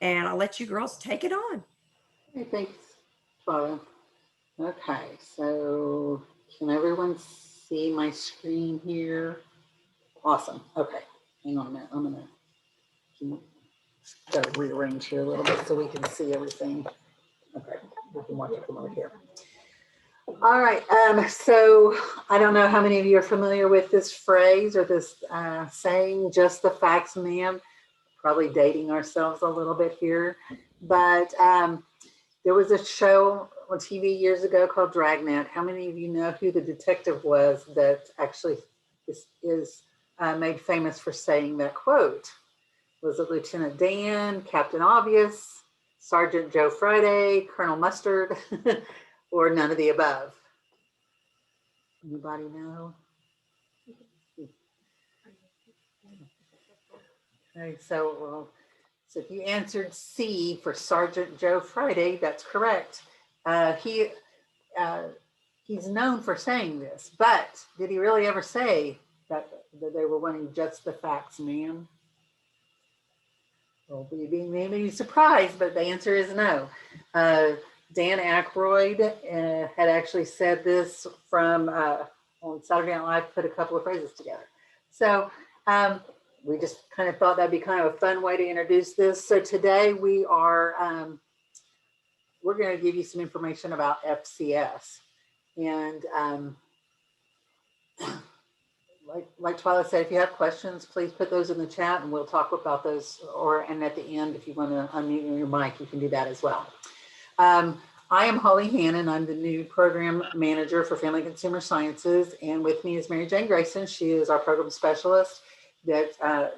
and I'll let you girls take it on. Hey, thanks, Paula. Okay, so can everyone see my screen here? Awesome. Okay, hang on a minute. I'm gonna gotta rearrange here a little bit so we can see everything. Okay, we can watch it from over here. All right. So I don't know how many of you are familiar with this phrase or this saying, "Just the facts, ma'am." Probably dating ourselves a little bit here, but there was a show on TV years ago called Dragnet. How many of you know who the detective was that actually is made famous for saying that quote? Was it Lieutenant Dan, Captain Obvious, Sergeant Joe Friday, Colonel Mustard, or none of the above? Anybody know? Okay, so if you answered C for Sergeant Joe Friday, that's correct. He uh, he's known for saying this, but did he really ever say that they were wanting just the facts, ma'am? Well, we may be surprised, but the answer is no. Uh, Dan Aykroyd had actually said this from on Saturday Night Live, put a couple of phrases together. So we just kind of thought that'd be kind of a fun way to introduce this. So today we're going to give you some information about FCS. And like Twyla said, if you have questions, please put those in the chat and we'll talk about those. And at the end, if you want to unmute your mic, you can do that as well. I am Holly Hannon. I'm the new program manager for Family Consumer Sciences. And with me is Mary Jane Grayson. She is our program specialist.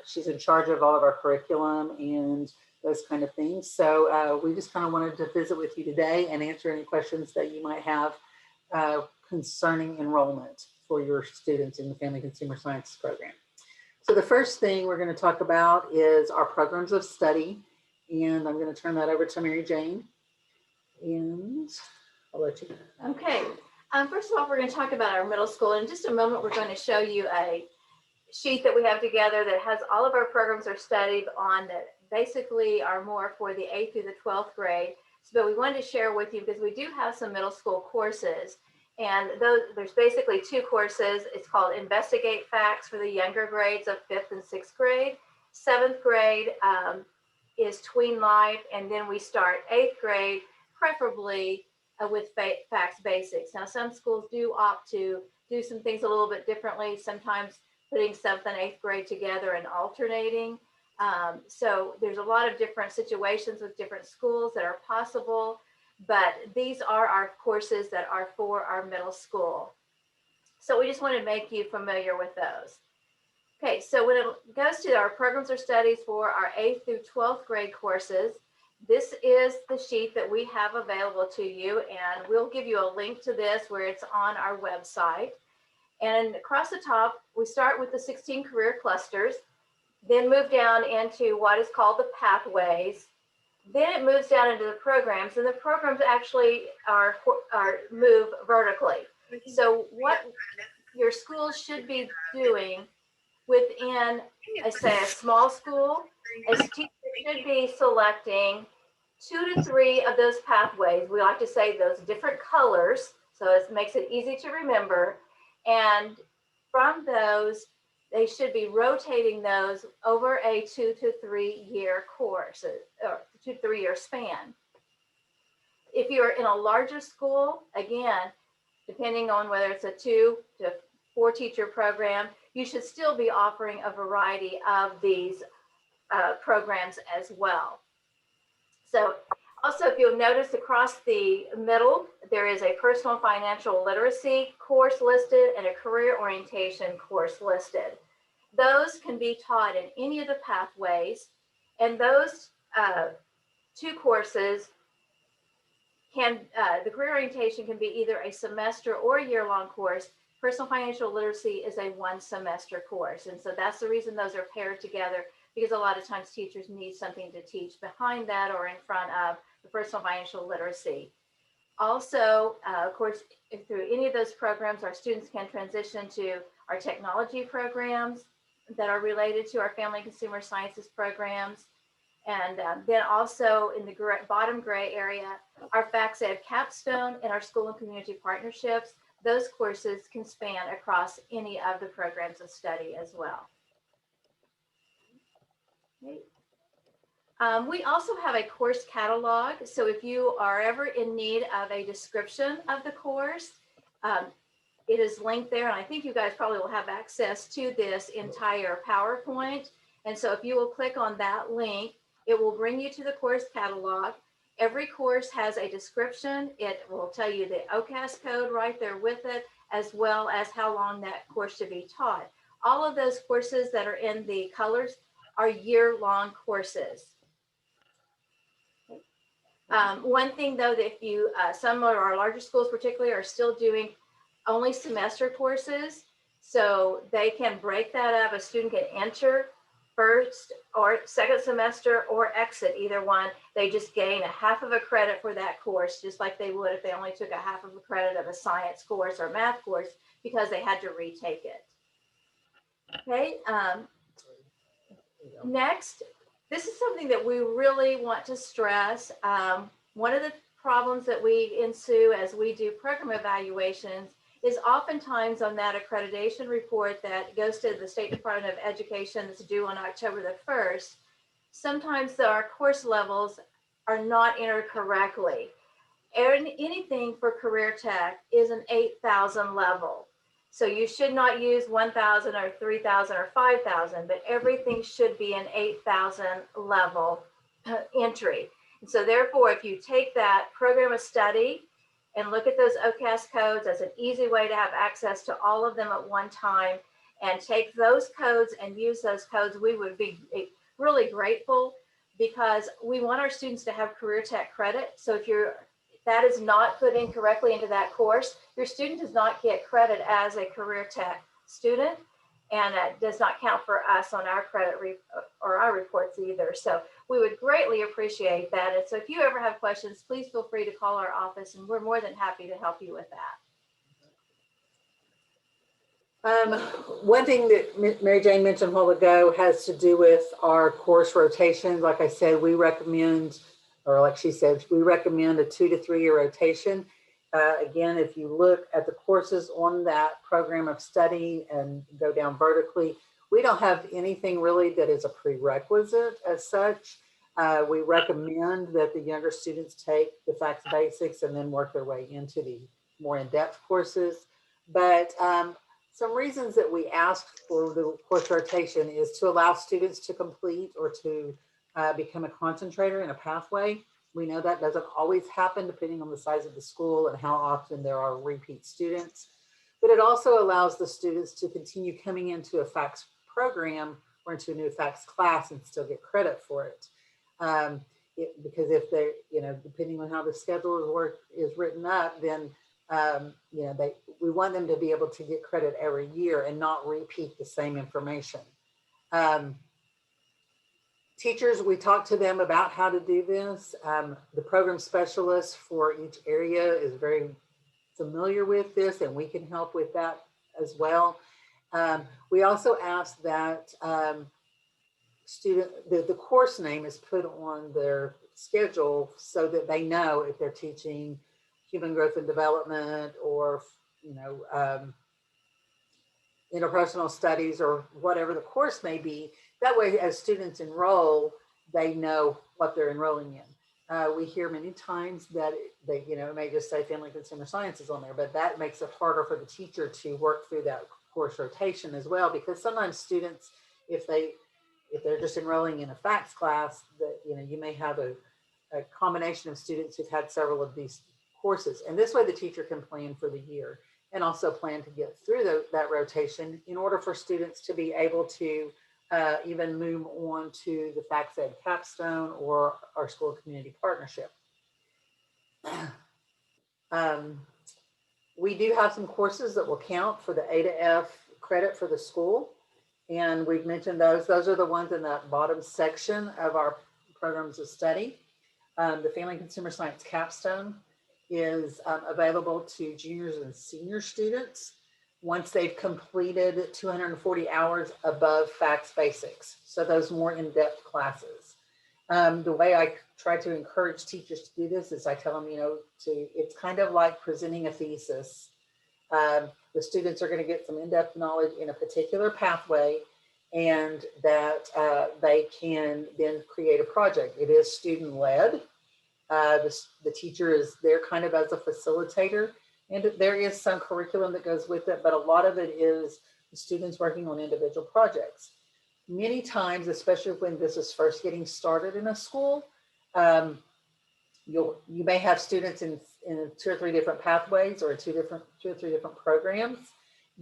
She's in charge of all of our curriculum and those kind of things. So we just kind of wanted to visit with you today and answer any questions that you might have concerning enrollment for your students in the Family Consumer Sciences program. So the first thing we're going to talk about is our programs of study. And I'm going to turn that over to Mary Jane. And I'll let you. Okay. First of all, we're going to talk about our middle school. In just a moment, we're going to show you a sheet that we have together that has all of our programs are studied on that basically are more for the 8th through the 12th grade. So, but we wanted to share with you because we do have some middle school courses. And there's basically two courses. It's called Investigate Facts for the younger grades of 5th and 6th grade. 7th grade is Tween Life, and then we start 8th grade, preferably with facts basics. Now, some schools do opt to do some things a little bit differently, sometimes putting 7th and 8th grade together and alternating. So there's a lot of different situations with different schools that are possible. But these are our courses that are for our middle school. So we just want to make you familiar with those. Okay, so when it goes to our programs or studies for our 8th through 12th grade courses, this is the sheet that we have available to you, and we'll give you a link to this where it's on our website. And across the top, we start with the 16 career clusters, then move down into what is called the pathways. Then it moves down into the programs, and the programs actually are move vertically. So what your school should be doing within, say, a small school, a teacher should be selecting 2 to 3 of those pathways. We like to say those different colors, so it makes it easy to remember. And from those, they should be rotating those over a 2 to 3 year course, or 2 to 3 year span. If you're in a larger school, again, depending on whether it's a 2 to 4 teacher program, you should still be offering a variety of these programs as well. So also, if you'll notice across the middle, there is a personal financial literacy course listed and a career orientation course listed. Those can be taught in any of the pathways, and those 2 courses the career orientation can be either a semester or a year-long course. Personal financial literacy is a 1-semester course, and so that's the reason those are paired together, because a lot of times teachers need something to teach behind that or in front of the personal financial literacy. Also, of course, through any of those programs, our students can transition to our technology programs that are related to our family consumer sciences programs. And then also in the bottom gray area, our facts ed capstone and our school and community partnerships. Those courses can span across any of the programs of study as well. Okay. We also have a course catalog. So if you are ever in need of a description of the course, it is linked there. And I think you guys probably will have access to this entire PowerPoint. And so if you will click on that link, it will bring you to the course catalog. Every course has a description. It will tell you the OCAS code right there with it, as well as how long that course should be taught. All of those courses that are in the colors are year-long courses. One thing though, that if you, some of our larger schools particularly are still doing only semester courses. So they can break that up. A student can enter first or second semester or exit either one. They just gain a half of a credit for that course, just like they would if they only took a half of a credit of a science course or math course, because they had to retake it. Okay. Next, this is something that we really want to stress. One of the problems that we ensue as we do program evaluations is oftentimes on that accreditation report that goes to the State Department of Education that's due on October the 1st, sometimes our course levels are not entered correctly. Anything for career tech is an 8,000 level. So you should not use 1,000 or 3,000 or 5,000, but everything should be an 8,000 level entry. And so therefore, if you take that program of study and look at those OCAS codes as an easy way to have access to all of them at one time, and take those codes and use those codes, we would be really grateful, because we want our students to have career tech credit. So if that is not put in correctly into that course, your student does not get credit as a career tech student, and that does not count for us on our credit or our reports either. So we would greatly appreciate that. And so if you ever have questions, please feel free to call our office, and we're more than happy to help you with that. One thing that Mary Jane mentioned a while ago has to do with our course rotations. Like I said, we recommend, or like she said, we recommend a 2 to 3 year rotation. Again, if you look at the courses on that program of study and go down vertically, we don't have anything really that is a prerequisite as such. We recommend that the younger students take the facts basics and then work their way into the more in-depth courses. But some reasons that we ask for the course rotation is to allow students to complete or to become a concentrator in a pathway. We know that doesn't always happen depending on the size of the school and how often there are repeat students, but it also allows the students to continue coming into a FACS program or into a new FACS class and still get credit for it. Because if they, depending on how the schedule is written up, then we want them to be able to get credit every year and not repeat the same information. Teachers, we talk to them about how to do this. The program specialist for each area is very familiar with this, and we can help with that as well. We also ask that the course name is put on their schedule so that they know if they're teaching human growth and development or interpersonal studies or whatever the course may be. That way, as students enroll, they know what they're enrolling in. We hear many times that it may just say family consumer sciences on there, but that makes it harder for the teacher to work through that course rotation as well, because sometimes students, if they're just enrolling in a FACS class, that you may have a combination of students who've had several of these courses, and this way the teacher can plan for the year and also plan to get through that rotation in order for students to be able to even move on to the FACS Ed Capstone or our school community partnership. We do have some courses that will count for the A to F credit for the school, and we've mentioned those. Those are the ones in that bottom section of our programs of study. The Family and Consumer Science Capstone is available to juniors and senior students once they've completed 240 hours above FACS basics. So those more in-depth classes. The way I try to encourage teachers to do this is I tell them, it's kind of like presenting a thesis. The students are going to get some in-depth knowledge in a particular pathway, and that they can then create a project. It is student-led. The teacher is there kind of as a facilitator, and there is some curriculum that goes with it, but a lot of it is the students working on individual projects. Many times, especially when this is first getting started in a school, you may have students in 2 or 3 different pathways or 2 or 3 different programs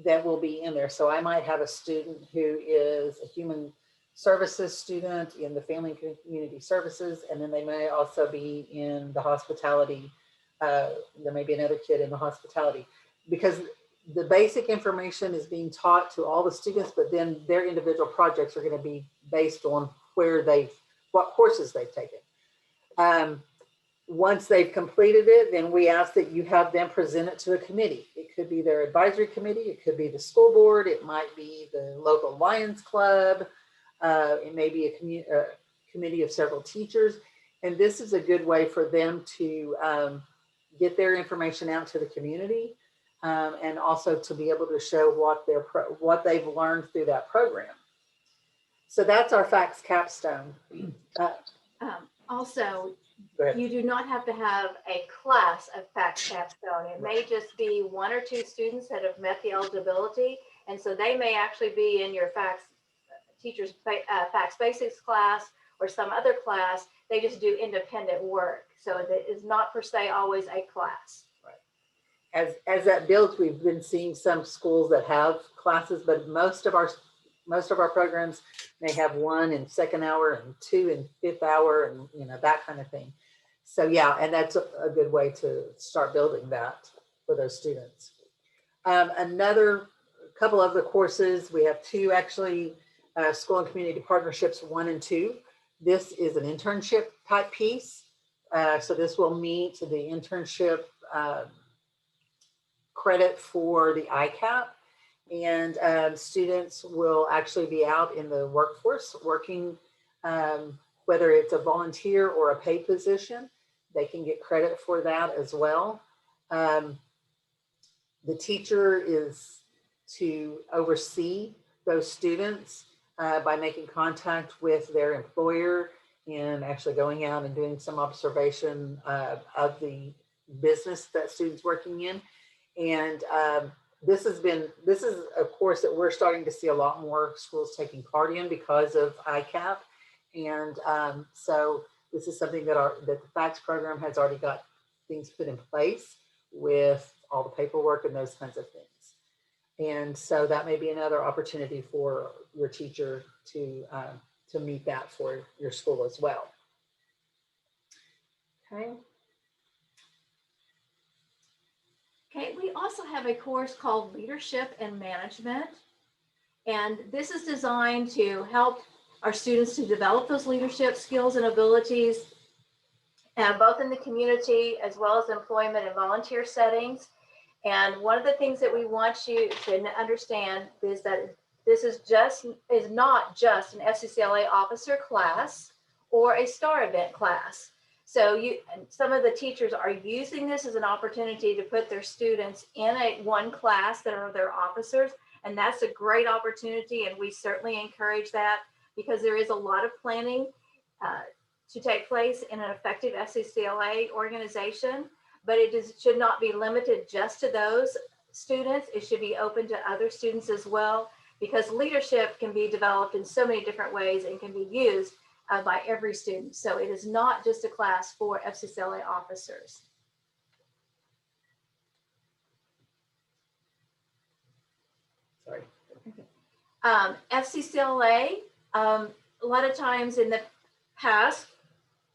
that will be in there. So I might have a student who is a human services student in the family and community services, and then they may also be in the hospitality. There may be another kid in the hospitality, because the basic information is being taught to all the students, but then their individual projects are going to be based on what courses they've taken. Once they've completed it, then we ask that you have them present it to a committee. It could be their advisory committee, it could be the school board, it might be the local Lions Club, it may be a committee of several teachers. And this is a good way for them to get their information out to the community, and also to be able to show what they've learned through that program. So that's our FACS capstone. Also, you do not have to have a class of FACS capstone. It may just be 1 or 2 students that have met the eligibility, and so they may actually be in your FACS teachers FACS basics class or some other class. They just do independent work, so it is not per se always a class. Right. As that builds, we've been seeing some schools that have classes, but most of our programs may have 1 in 2nd hour and 2 in 5th hour, and that kind of thing. So yeah, and that's a good way to start building that for those students. Another couple of the courses, we have 2 actually, school and community partnerships 1 and 2. This is an internship type piece. So this will meet the internship credit for the ICAP. And students will actually be out in the workforce working, whether it's a volunteer or a paid position. They can get credit for that as well. The teacher is to oversee those students by making contact with their employer and actually going out and doing some observation of the business that students working in. And this is a course that we're starting to see a lot more schools taking part in because of ICAP. And so this is something that the FACS program has already got things put in place with all the paperwork and those kinds of things. And so that may be another opportunity for your teacher to meet that for your school as well. Okay. Okay, we also have a course called Leadership and Management. And this is designed to help our students to develop those leadership skills and abilities, both in the community as well as employment and volunteer settings. And one of the things that we want you to understand is that this is not just an FCCLA officer class or a STAR event class. So some of the teachers are using this as an opportunity to put their students in one class that are their officers. And that's a great opportunity. And we certainly encourage that because there is a lot of planning to take place in an effective FCCLA organization, but should not be limited just to those students. It should be open to other students as well, because leadership can be developed in so many different ways and can be used by every student. So it is not just a class for FCCLA officers. Sorry. FCCLA, a lot of times in the past,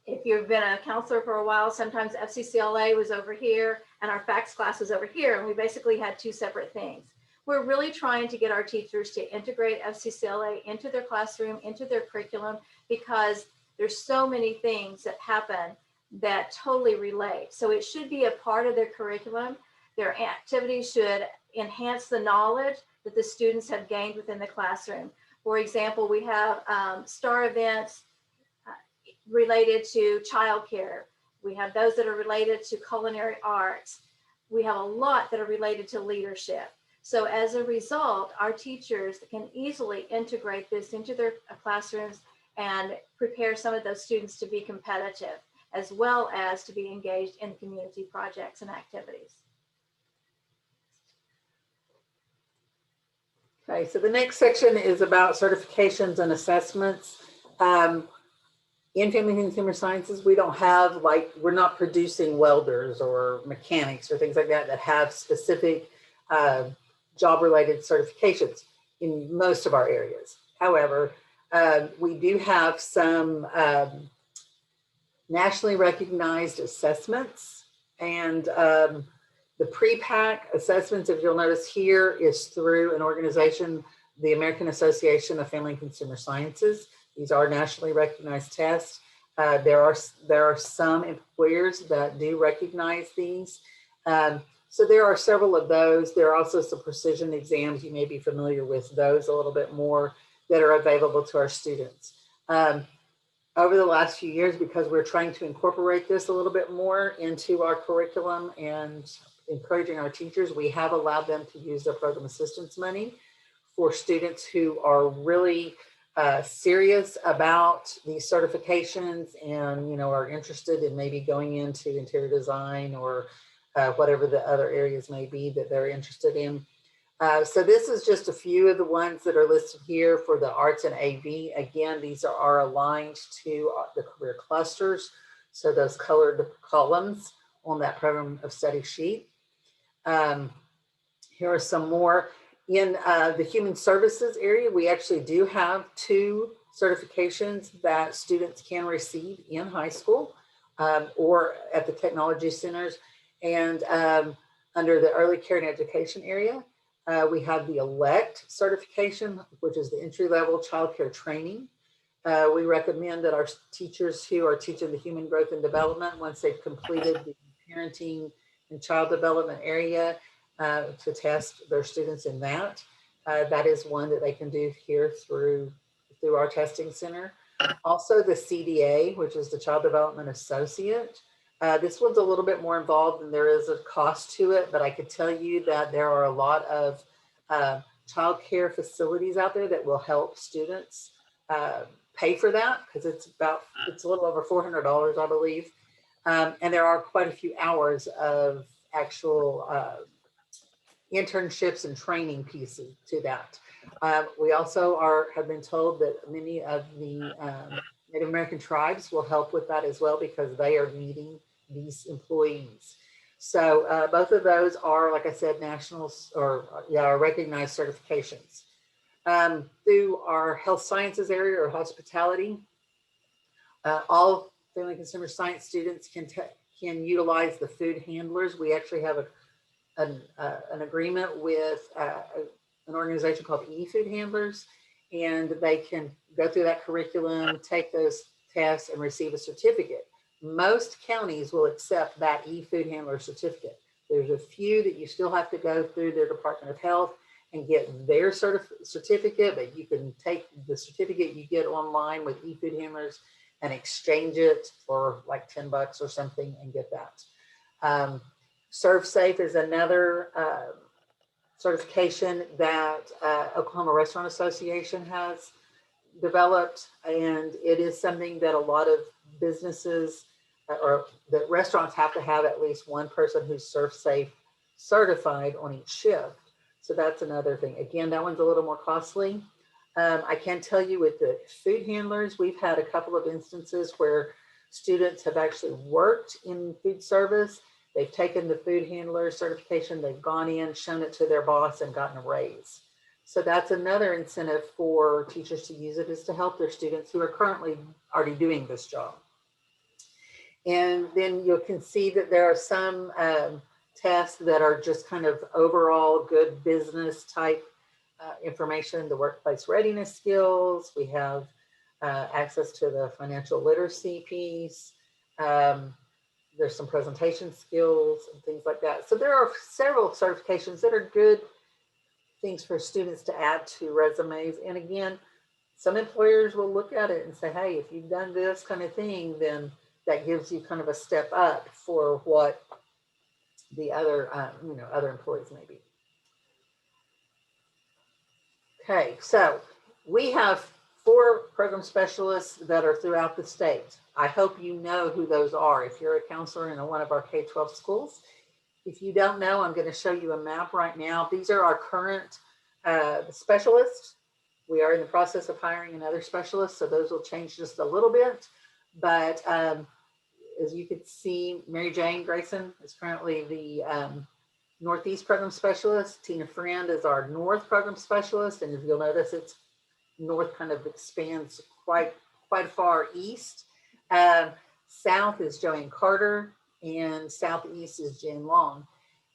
if you've been a counselor for a while, sometimes FCCLA was over here and our FACS class was over here, and we basically had 2 separate things. We're really trying to get our teachers to integrate FCCLA into their classroom, into their curriculum, because there's so many things that happen that totally relate. So it should be a part of their curriculum. Their activities should enhance the knowledge that the students have gained within the classroom. For example, we have STAR events. related to childcare. We have those that are related to culinary arts. We have a lot that are related to leadership. So as a result, our teachers can easily integrate this into their classrooms and prepare some of those students to be competitive, as well as to be engaged in community projects and activities. Okay, so the next section is about certifications and assessments. In Family and Consumer Sciences, we don't have, like, we're not producing welders or mechanics or things like that that have specific job-related certifications in most of our areas. However, we do have some nationally recognized assessments, and the pre-pack assessments, if you'll notice here, is through an organization, the American Association of Family and Consumer Sciences. These are nationally recognized tests. There are some employers that do recognize these. So there are several of those. There are also some precision exams. You may be familiar with those a little bit more that are available to our students. Over the last few years, because we're trying to incorporate this a little bit more into our curriculum and encouraging our teachers, we have allowed them to use their program assistance money for students who are really serious about these certifications and, you know, are interested in maybe going into interior design or whatever the other areas may be that they're interested in. So this is just a few of the ones that are listed here for the arts and AV. Again, these are aligned to the career clusters. So those colored columns on that program of study sheet. Here are some more. In the human services area, we actually do have 2 certifications that students can receive in high school or at the technology centers. And under the early care and education area, we have the ELECT certification, which is the entry-level child care training. We recommend that our teachers who are teaching the human growth and development, once they've completed the parenting and child development area, to test their students in that. That is one that they can do here through our testing center. Also the CDA, which is the Child Development Associate. This one's a little bit more involved and there is a cost to it, but I could tell you that there are a lot of child care facilities out there that will help students pay for that, because it's a little over $400, I believe. And there are quite a few hours of actual internships and training pieces to that. We also have been told that many of the Native American tribes will help with that as well, because they are needing these employees. So both of those are, like I said, nationals or recognized certifications. Through our health sciences area or hospitality, all family consumer science students can utilize the food handlers. We actually have an agreement with an organization called E-Food Handlers, and they can go through that curriculum, take those tests, and receive a certificate. Most counties will accept that E-Food Handler certificate. There's a few that you still have to go through their Department of Health and get their certificate, but you can take the certificate you get online with E-Food Handlers and exchange it for like $10 or something and get that. Serve Safe is another certification that Oklahoma Restaurant Association has developed, and it is something that a lot of businesses or that restaurants have to have at least one person who's Serve Safe certified on each shift. So that's another thing. Again, that one's a little more costly. I can tell you with the food handlers, we've had a couple of instances where students have actually worked in food service. They've taken the food handler certification, they've gone in, shown it to their boss, and gotten a raise. So that's another incentive for teachers to use it, is to help their students who are currently already doing this job. And then you can see that there are some tests that are just kind of overall good business type information, the workplace readiness skills. We have access to the financial literacy piece. There's some presentation skills and things like that. So there are several certifications that are good things for students to add to resumes. And again, some employers will look at it and say, hey, if you've done this kind of thing, then that gives you kind of a step up for what the other, other employees may be. Okay, so we have 4 program specialists that are throughout the state. I hope you know who those are if you're a counselor in one of our K-12 schools. If you don't know, I'm going to show you a map right now. These are our current specialists. We are in the process of hiring another specialist, so those will change just a little bit. But as you can see, Mary Jane Grayson is currently the Northeast Program Specialist. Tina Friend is our North Program Specialist. And if you'll notice, it's North kind of expands quite far east. South is Joanne Carter, and Southeast is Jen Long.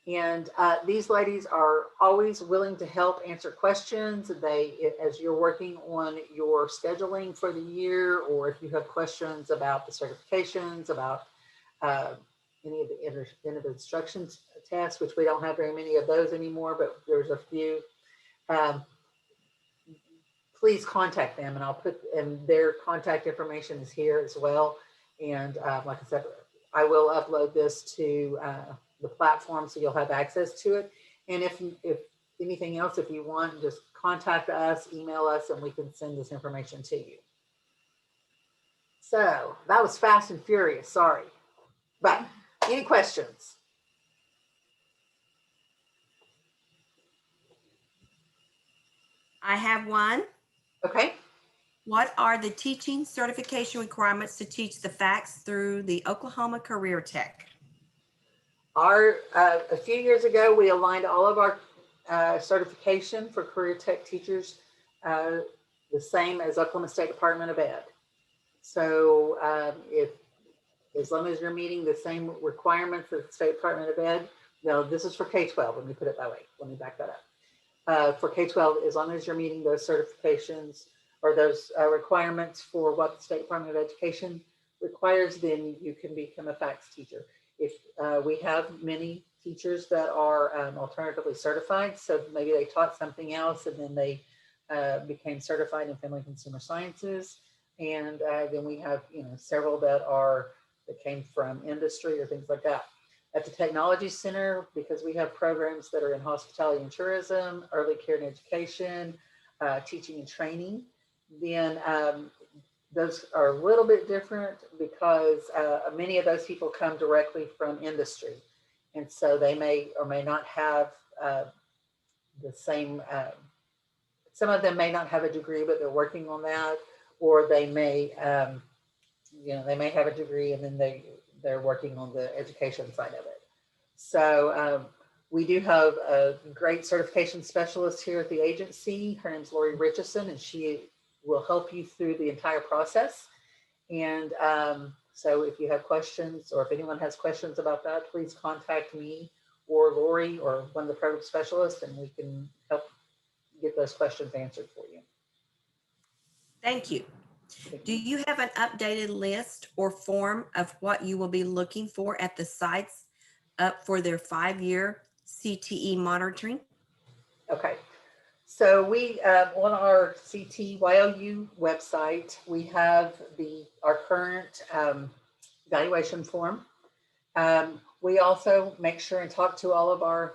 And these ladies are always willing to help answer questions. As you're working on your scheduling for the year, or if you have questions about the certifications, about any of the end of instructions tasks, which we don't have very many of those anymore, but there's a few. Please contact them, and their contact information is here as well. And like I said, I will upload this to the platform so you'll have access to it. And if anything else, if you want, just contact us, email us, and we can send this information to you. So that was fast and furious, sorry. But any questions? I have one. Okay. What are the teaching certification requirements to teach the facts through the Oklahoma Career Tech? A few years ago, we aligned all of our certification for career tech teachers the same as Oklahoma State Department of Ed. So as long as you're meeting the same requirements of the State Department of Ed, no, this is for K-12, let me put it that way, let me back that up. For K-12, as long as you're meeting those certifications or those requirements for what the State Department of Education requires, then you can become a FACS teacher. If we have many teachers that are alternatively certified, so maybe they taught something else and then they became certified in family consumer sciences, and then we have several that came from industry or things like that. At the Technology Center, because we have programs that are in hospitality and tourism, early care and education, teaching and training, then those are a little bit different because many of those people come directly from industry. And so they may or may not have the same, some of them may not have a degree, but they're working on that, or they may, they may have a degree and then they're working on the education side of it. So we do have a great certification specialist here at the agency. Her name's Lori Richardson, and she will help you through the entire process. And so if you have questions, or if anyone has questions about that, please contact me or Lori or one of the program specialists, and we can help get those questions answered for you. Thank you. Do you have an updated list or form of what you will be looking for at the sites up for their 5-year CTE monitoring? Okay. So we, on our CTYOU website, we have our current evaluation form. We also make sure and talk to all of our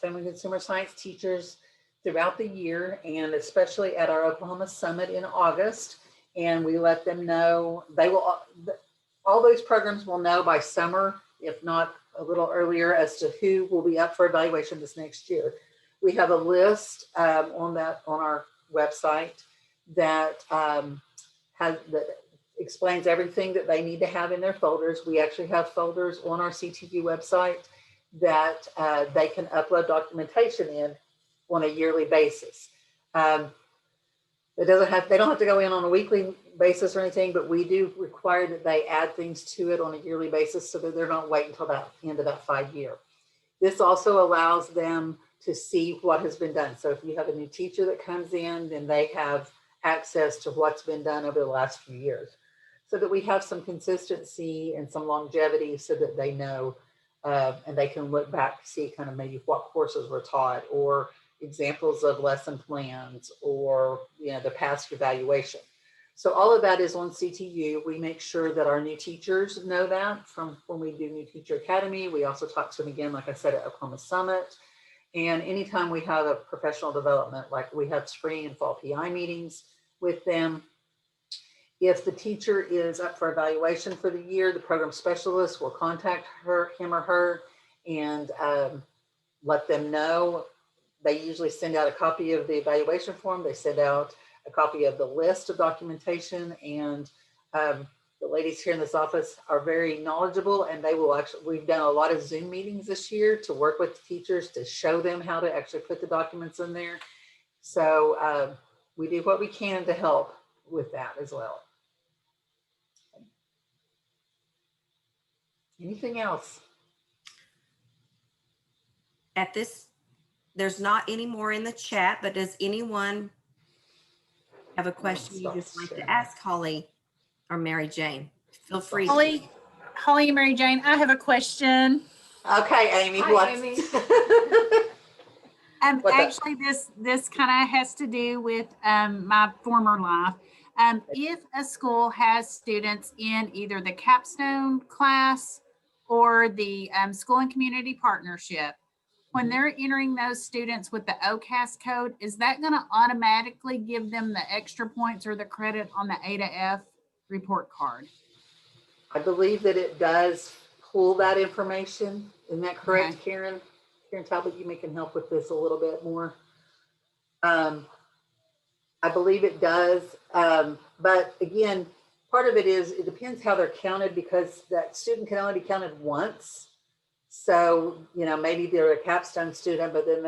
family consumer science teachers throughout the year, and especially at our Oklahoma Summit in August. And we let them know, all those programs will know by summer, if not a little earlier, as to who will be up for evaluation this next year. We have a list on our website that that explains everything that they need to have in their folders. We actually have folders on our CTU website that they can upload documentation in on a yearly basis. They don't have to go in on a weekly basis or anything, but we do require that they add things to it on a yearly basis so that they're not waiting until the end of that 5-year. This also allows them to see what has been done. So if you have a new teacher that comes in, then they have access to what's been done over the last few years, so that we have some consistency and some longevity, so that they know and they can look back to see kind of maybe what courses were taught, or examples of lesson plans or, the past evaluation. So all of that is on CTU. We make sure that our new teachers know that from when we do New Teacher Academy. We also talk to them again, like I said, at Oklahoma Summit. And anytime we have a professional development, like we have spring and fall PI meetings with them, if the teacher is up for evaluation for the year, the program specialist will contact him or her, and let them know. They usually send out a copy of the evaluation form. They send out a copy of the list of documentation, and the ladies here in this office are very knowledgeable, and they will actually, we've done a lot of Zoom meetings this year to work with the teachers to show them how to actually put the documents in there. So we do what we can to help with that as well. Anything else? At this, there's not any more in the chat, but does anyone have a question you just like to ask Holly or Mary Jane? Feel free. Holly and Mary Jane, I have a question. Okay, Amy. Hi, Amy. Actually, this kind of has to do with my former life. If a school has students in either the Capstone class or the school and community partnership, when they're entering those students with the OCAS code, is that going to automatically give them the extra points or the credit on the A to F report card? I believe that it does pull that information. Isn't that correct, Okay. Karen? Karen Talbot, you can help with this a little bit more. I believe it does. But again, part of it is, it depends how they're counted, because that student can only be counted once. So, maybe they're a Capstone student, but then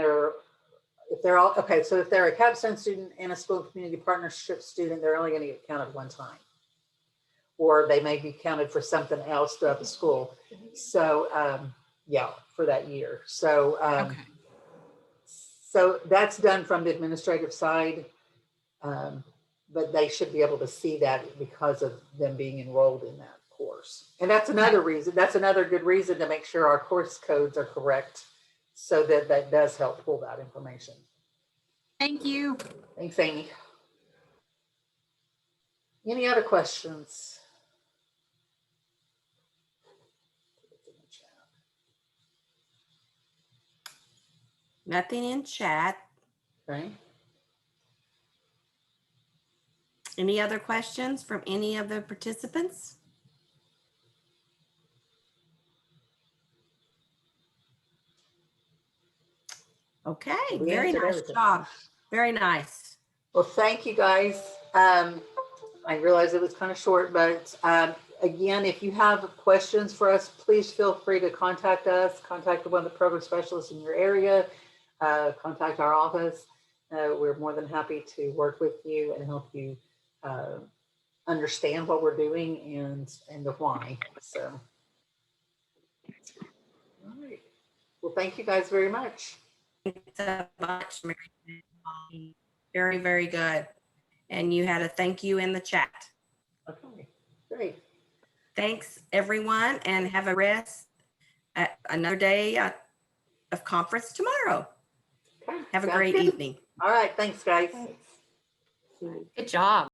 if they're a Capstone student and a school and community partnership student, they're only going to get counted one time. Or they may be counted for something else throughout the school. So, yeah, for that year. So, Okay. so that's done from the administrative side. But they should be able to see that because of them being enrolled in that course. And that's another reason, that's another good reason to make sure our course codes are correct, so that that does help pull that information. Thank you. Thanks, Amy. Any other questions? Nothing in chat. Okay. Any other questions from any of the participants? Okay, We very answered nice everything. job. Very nice. Well, thank you guys. I realize it was kind of short, but again, if you have questions for us, please feel free to contact us, contact one of the program specialists in your area, contact our office. We're more than happy to work with you and help you understand what we're doing and the why. So, all right. Well, thank you guys very much. Thank you so much, Mary Jane. Very, very good. And you had a thank you in the chat. Okay, great. Thanks, everyone, and have a rest. Another day of conference tomorrow. Okay, Have a sounds great good. evening. All right, thanks, guys. Thanks. Good job.